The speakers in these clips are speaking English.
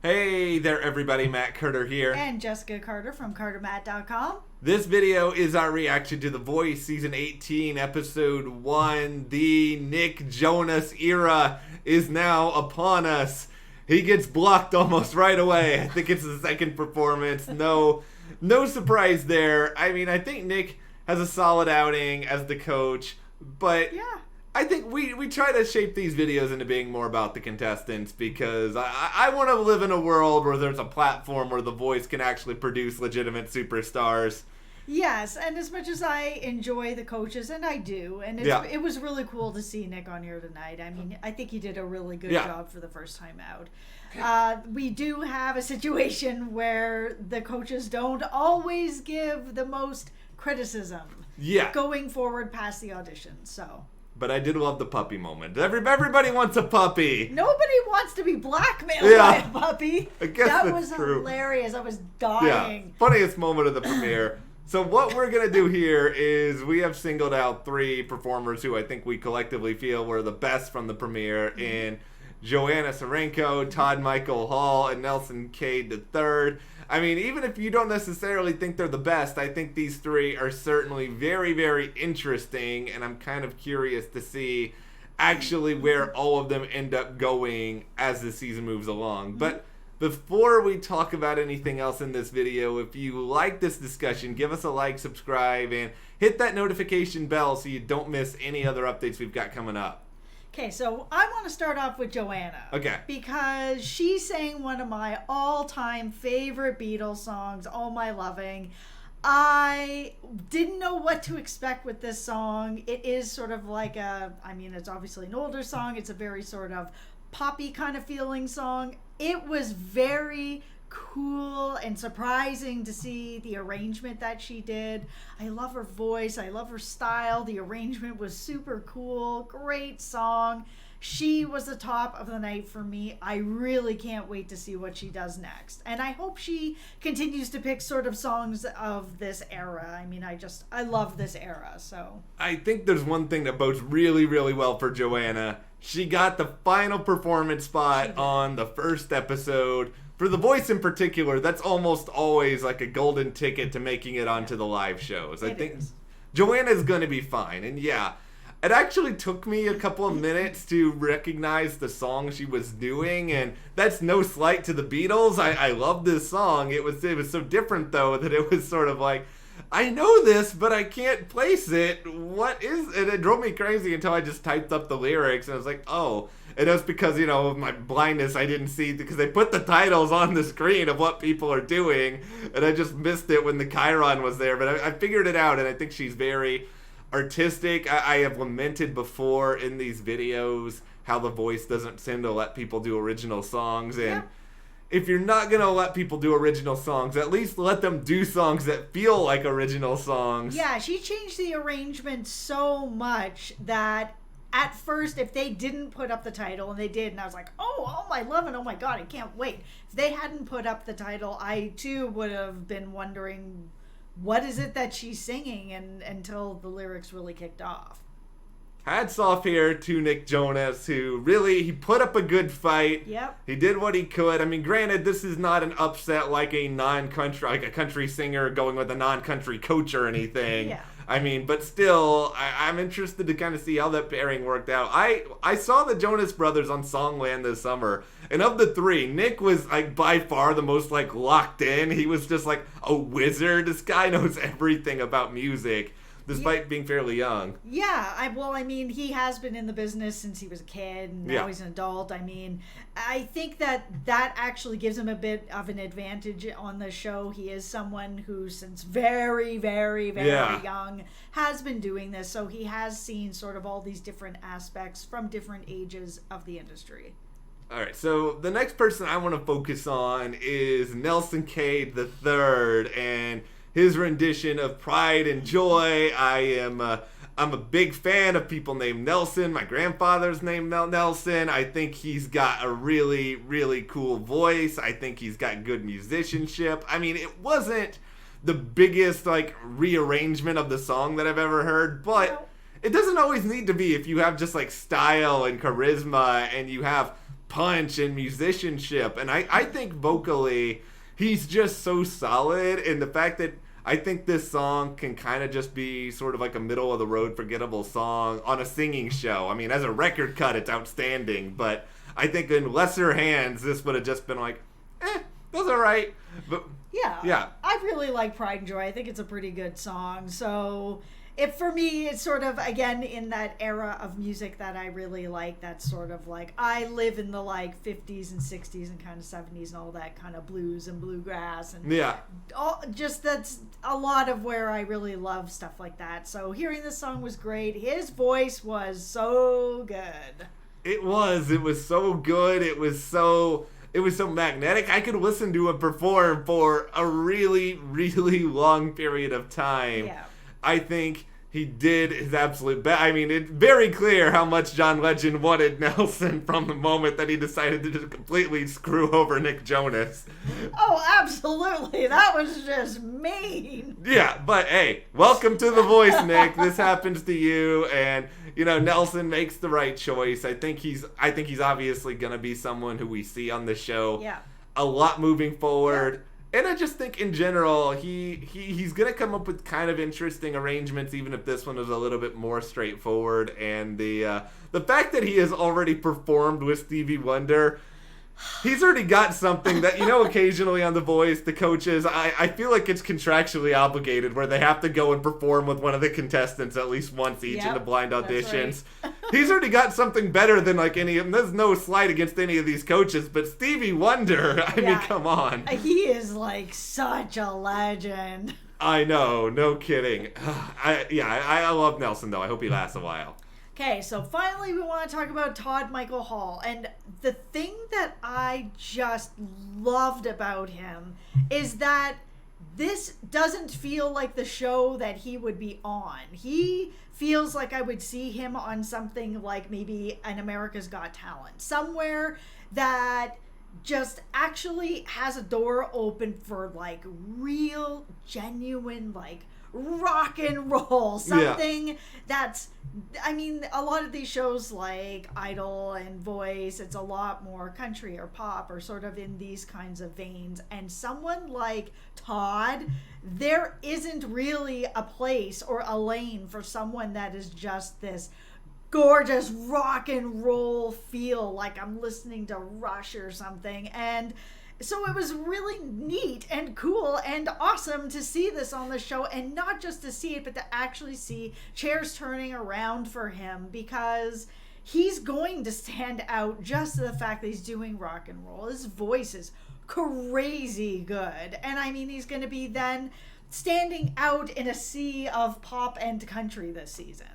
Hey there everybody, Matt Carter here. And Jessica Carter from CARTERMATT.com. This video is our reaction to The Voice Season 18, Episode 1. The Nick Jonas era is now upon us. He gets blocked almost right away. I think it's the second performance. No surprise there. I mean, I think Nick has a solid outing as the coach, but Yeah. I think we try to shape these videos into being more about the contestants because I want to live in a world where there's a platform where The Voice can actually produce legitimate superstars. Yes, and as much as I enjoy the coaches, and I do, and it was really cool to see Nick on here tonight. I mean, I think he did a really good job for the first time out. We do have a situation where the coaches don't always give the most criticism going forward past the audition, so... But I did love the puppy moment. Everybody wants a puppy. Nobody wants to be blackmailed by a puppy. I guess that that's was true. Hilarious. I was dying. Yeah, funniest moment of the premiere. So what we're going to do here is we have singled out 3 performers who I think we collectively feel were the best from the premiere in Joanna Serenko, Todd Michael Hall, and Nelson Cade III. I mean, even if you don't necessarily think they're the best, I think these 3 are certainly very, very interesting, and I'm kind of curious to see actually where all of them end up going as the season moves along. But before we talk about anything else in this video, if you like this discussion, give us a like, subscribe, and hit that notification bell so you don't miss any other updates we've got coming up. Okay, so I want to start off with Joanna. Okay. Because she sang one of my all-time favorite Beatles songs, All My Loving. I didn't know what to expect with this song. It is sort of like it's obviously an older song. It's a very sort of poppy kind of feeling song. It was very cool and surprising to see the arrangement that she did. I love her voice. I love her style. The arrangement was super cool. Great song. She was the top of the night for me. I really can't wait to see what she does next. And I hope she continues to pick sort of songs of this era. I mean, I love this era, so. I think there's one thing that bodes really, really well for Joanna. She got the final performance spot on the first episode. For The Voice in particular, that's almost always like a golden ticket to making it onto the live shows. I think Joanna's going to be fine. And yeah, it actually took me a couple of minutes to recognize the song she was doing, and that's no slight to the Beatles. I love this song. It was so different though that it was sort of like, I know this, but I can't place it. What is it? It drove me crazy until I just typed up the lyrics and I was like, oh. And that's because, of my blindness, I didn't see, because they put the titles on the screen of what people are doing, and I just missed it when the chyron was there. But I figured it out, and I think she's very artistic. I have lamented before in these videos how The Voice doesn't tend to let people do original songs, and if you're not going to let people do original songs, at least let them do songs that feel like original songs. Yeah, she changed the arrangement so much that at first, if they didn't put up the title, and they did, and I was like, oh my love, and oh my God, I can't wait. If they hadn't put up the title, I too would have been wondering, what is it that she's singing, and until the lyrics really kicked off. Hats off here to Nick Jonas, who he put up a good fight. Yep. He did what he could. I mean, granted, this is not an upset like a country singer going with a non-country coach or anything. Yeah. I mean, but still, I'm interested to kind of see how that pairing worked out. I saw the Jonas Brothers on Songland this summer, and of the 3, Nick was like by far the most like locked in. He was just like a wizard. This guy knows everything about music, despite being fairly young. Yeah, I mean, he has been in the business since he was a kid, and now he's an adult. I mean, I think that actually gives him a bit of an advantage on the show. He is someone who, since very, very, very young, has been doing this, so he has seen sort of all these different aspects from different ages of the industry. All right, so the next person I want to focus on is Nelson Cade III, and his rendition of Pride and Joy. I'm a big fan of people named Nelson. My grandfather's named Nelson. I think he's got a really, really cool voice. I think he's got good musicianship. I mean, it wasn't the biggest rearrangement of the song that I've ever heard, but it doesn't always need to be if you have just style and charisma and you have punch and musicianship. And I think vocally, he's just so solid. And the fact that I think this song can kind of just be sort of like a middle-of-the-road forgettable song on a singing show. I mean, as a record cut, it's outstanding. But I think in lesser hands, this would have just been like, that's all right. But yeah. I really like Pride and Joy. I think it's a pretty good song. So for me, it's sort of, again, in that era of music that I really like. That's sort of like, I live in the like 50s and 60s and kind of 70s and all that kind of blues and bluegrass. And that's a lot of where I really love stuff like that. So hearing this song was great. His voice was so good. It was so good. It was so magnetic. I could listen to it perform for a really, really long period of time. Yeah. I think he did his absolute best. I mean, it's very clear how much John Legend wanted Nelson from the moment that he decided to just completely screw over Nick Jonas. Oh, absolutely. That was just mean. Yeah, but hey, welcome to The Voice, Nick. This happens to you, and Nelson makes the right choice. I think he's obviously gonna be someone who we see on the show a lot moving forward. Yeah. And I just think in general, he's going to come up with kind of interesting arrangements, even if this one is a little bit more straightforward. And the fact that he has already performed with Stevie Wonder, he's already got something that, occasionally on The Voice, the coaches, I feel like it's contractually obligated where they have to go and perform with one of the contestants at least once each in the blind auditions. Right. He's already got something better than like any of them. There's no slight against any of these coaches, but Stevie Wonder, I mean, come on. He is like such a legend. I know, no kidding. I love Nelson though. I hope he lasts a while. Okay, so finally we want to talk about Todd Michael Hall. And the thing that I just loved about him is that this doesn't feel like the show that he would be on. He feels like I would see him on something like maybe an America's Got Talent. Somewhere that just actually has a door open for like real, genuine, like rock and roll, something that's, I mean, a lot of these shows like Idol and Voice, it's a lot more country or pop or sort of in these kinds of veins. And someone like Todd, there isn't really a place or a lane for someone that is just this gorgeous rock and roll feel like I'm listening to Rush or something. And so it was really neat and cool and awesome to see this on the show, and not just to see it, but to actually see chairs turning around for him, because he's going to stand out just to the fact that he's doing rock and roll. His voice is crazy good. And I mean, he's going to be then standing out in a sea of pop and country this season.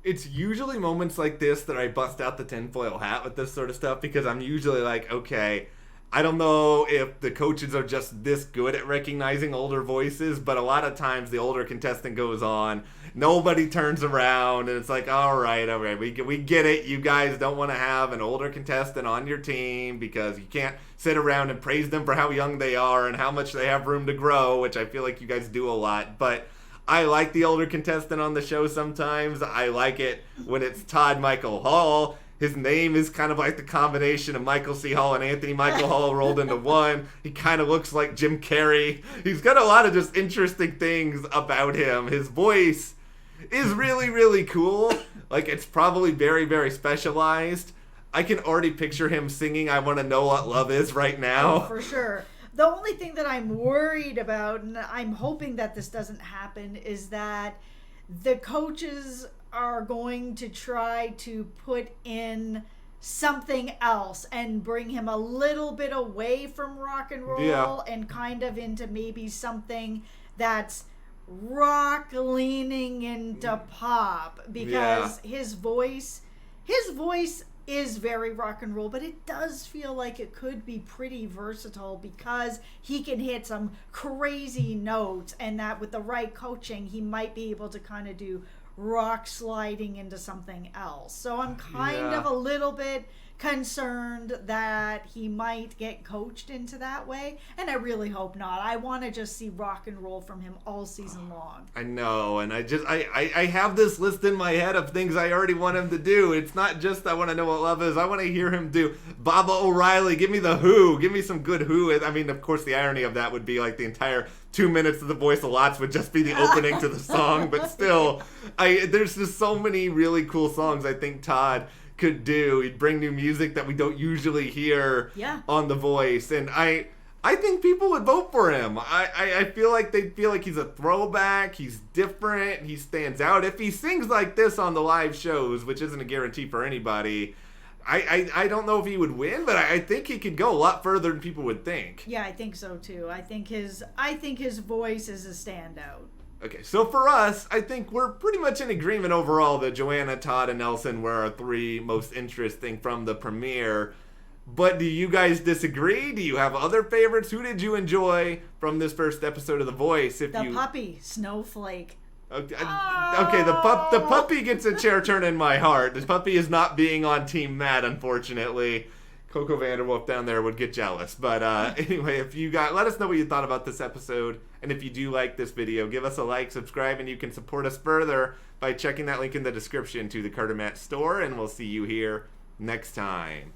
It's usually moments like this that I bust out the tinfoil hat with this sort of stuff, because I'm usually like, okay, I don't know if the coaches are just this good at recognizing older voices, but a lot of times the older contestant goes on, nobody turns around, and it's like, all right, we get it. You guys don't want to have an older contestant on your team because you can't sit around and praise them for how young they are and how much they have room to grow, which I feel like you guys do a lot. But I like the older contestant on the show sometimes. I like it when it's Todd Michael Hall. His name is kind of like the combination of Michael C. Hall and Anthony Michael Hall rolled into one. He kind of looks like Jim Carrey. He's got a lot of just interesting things about him. His voice is really, really cool. Like, it's probably very, very specialized. I can already picture him singing I Want to Know What Love Is right now. Oh, for sure. The only thing that I'm worried about, and I'm hoping that this doesn't happen, is that the coaches are going to try to put in something else and bring him a little bit away from rock and roll and kind of into maybe something that's rock leaning into pop, because his voice is very rock and roll, but it does feel like it could be pretty versatile because he can hit some crazy notes, and that with the right coaching he might be able to kind of do rock sliding into something else. So I'm kind of a little bit concerned that he might get coached into that way, and I really hope not. I want to just see rock and roll from him all season long. I know, and I have this list in my head of things I already want him to do. It's not just I want to know what love is. I want to hear him do Baba O'Reilly. Give me the Who. Give me some good Who. I mean, of course, the irony of that would be like the entire 2 minutes of The Voice of Lots would just be the opening to the song, but still, there's just so many really cool songs I think Todd could do. He'd bring new music that we don't usually hear on The Voice, and I think people would vote for him. I feel like they'd feel like he's a throwback, he's different, he stands out. If he sings like this on the live shows, which isn't a guarantee for anybody, I don't know if he would win, but I think he could go a lot further than people would think. Yeah, I think so too. I think his voice is a standout. Okay, so for us, I think we're pretty much in agreement overall that Joanna, Todd, and Nelson were our three most interesting from the premiere. But do you guys disagree? Do you have other favorites? Who did you enjoy from this first episode of The Voice? Puppy, Snowflake. Okay, the puppy gets a chair turn in my heart. The puppy is not being on Team Matt, unfortunately. Coco Vanderwolf down there would get jealous. But anyway, let us know what you thought about this episode. And if you do like this video, give us a like, subscribe, and you can support us further by checking that link in the description to the CARTERMATT store. And we'll see you here next time.